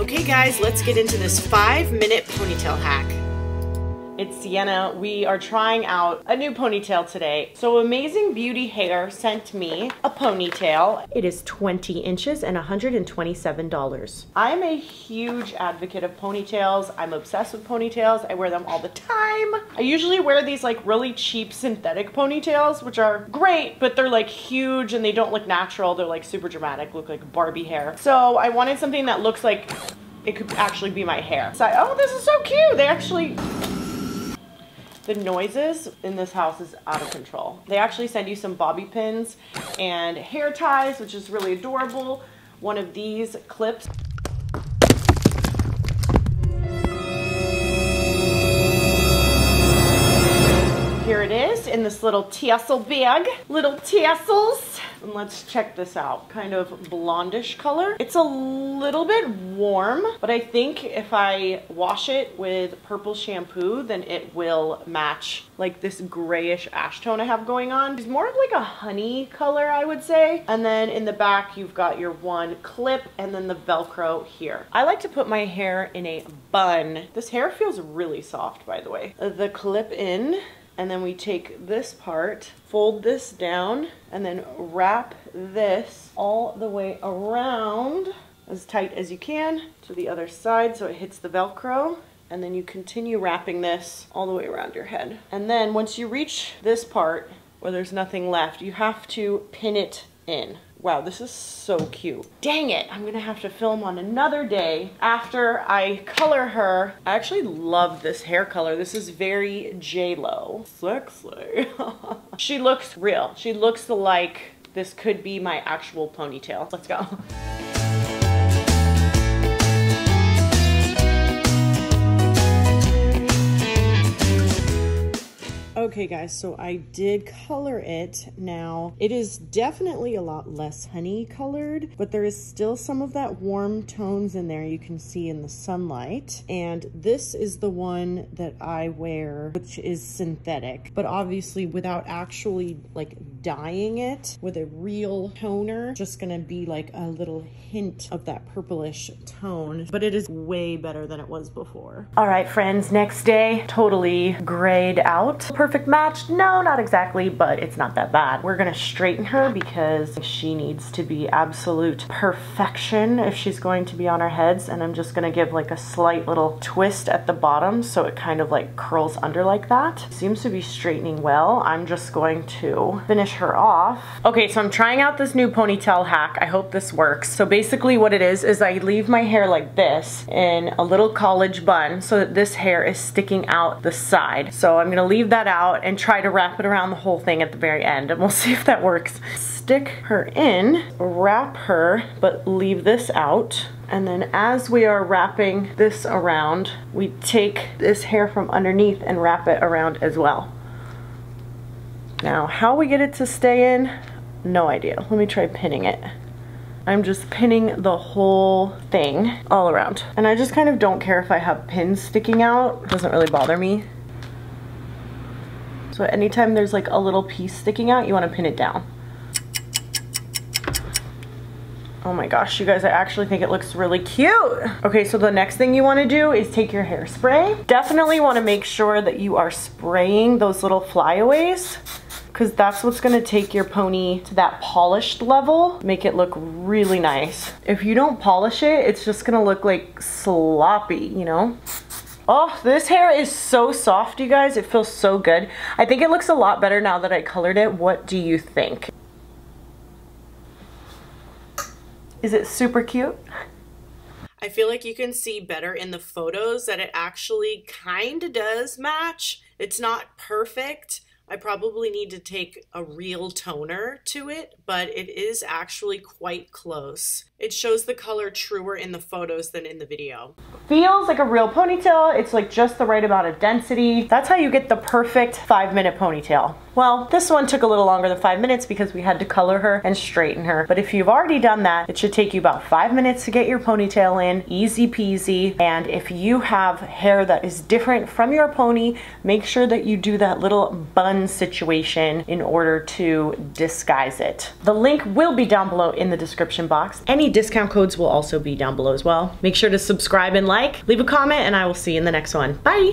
Okay guys, let's get into this 5-minute ponytail hack. It's Sienna. We are trying out a new ponytail today. So Amazing Beauty Hair sent me a ponytail. It is 20 inches and $127. I'm a huge advocate of ponytails. I'm obsessed with ponytails. I wear them all the time. I usually wear these like really cheap synthetic ponytails, which are great, but they're like huge and they don't look natural. They're like super dramatic, look like Barbie hair. So I wanted something that looks like it could actually be my hair. So oh, this is so cute. They actually, the noises in this house is out of control. They actually send you some bobby pins and hair ties, which is really adorable. One of these clips. Here it is in this little tassel bag. Little tassels. And let's check this out. Kind of blondish color. It's a little bit warm, but I think if I wash it with purple shampoo, then it will match like this grayish ash tone I have going on. It's more of like a honey color, I would say. And then in the back, you've got your one clip and then the Velcro here. I like to put my hair in a bun. This hair feels really soft, by the way. The clip in, and then we take this part, fold this down, and then wrap this all the way around as tight as you can to the other side so it hits the Velcro. And then you continue wrapping this all the way around your head. And then once you reach this part where there's nothing left, you have to pin it in. Wow, this is so cute. Dang it, I'm gonna have to film on another day after I color her. I actually love this hair color. This is very J-Lo. Sexy. She looks real. She looks like this could be my actual ponytail. Let's go. Okay guys, so I did color it. Now, it is definitely a lot less honey colored, but there is still some of that warm tones in there you can see in the sunlight. And this is the one that I wear, which is synthetic, but obviously without actually like dyeing it with a real toner, just gonna be like a little hint of that purplish tone, but it is way better than it was before. All right, friends, next day, totally grayed out. Perfect match? No, not exactly, but it's not that bad. We're gonna straighten her because she needs to be absolute perfection if she's going to be on our heads, and I'm just gonna give like a slight little twist at the bottom so it kind of like curls under like that. Seems to be straightening well. I'm just going to finish her off. Okay, so I'm trying out this new ponytail hack. I hope this works. So basically what it is I leave my hair like this in a little college bun so that this hair is sticking out the side. So I'm gonna leave that out and try to wrap it around the whole thing at the very end, and we'll see if that works. Stick her in, wrap her, but leave this out. And then as we are wrapping this around, we take this hair from underneath and wrap it around as well. Now, how we get it to stay in, no idea. Let me try pinning it. I'm just pinning the whole thing all around. And I just kind of don't care if I have pins sticking out. It doesn't really bother me. So anytime there's like a little piece sticking out, you want to pin it down. Oh my gosh, you guys, I actually think it looks really cute. Okay, so the next thing you want to do is take your hairspray. Definitely want to make sure that you are spraying those little flyaways, because that's what's going to take your pony to that polished level, make it look really nice. If you don't polish it, it's just going to look like sloppy, you know? Oh, this hair is so soft, you guys. It feels so good. I think it looks a lot better now that I colored it. What do you think? Is it super cute? I feel like you can see better in the photos that it actually kind of does match. It's not perfect. I probably need to take a real toner to it, but it is actually quite close. It shows the color truer in the photos than in the video. Feels like a real ponytail. It's like just the right amount of density. That's how you get the perfect 5-minute ponytail. Well, this one took a little longer than 5 minutes because we had to color her and straighten her. But if you've already done that, it should take you about 5 minutes to get your ponytail in, easy peasy. And if you have hair that is different from your pony, make sure that you do that little bun situation in order to disguise it. The link will be down below in the description box. Any discount codes will also be down below as well. Make sure to subscribe and like, leave a comment, and I will see you in the next one. Bye!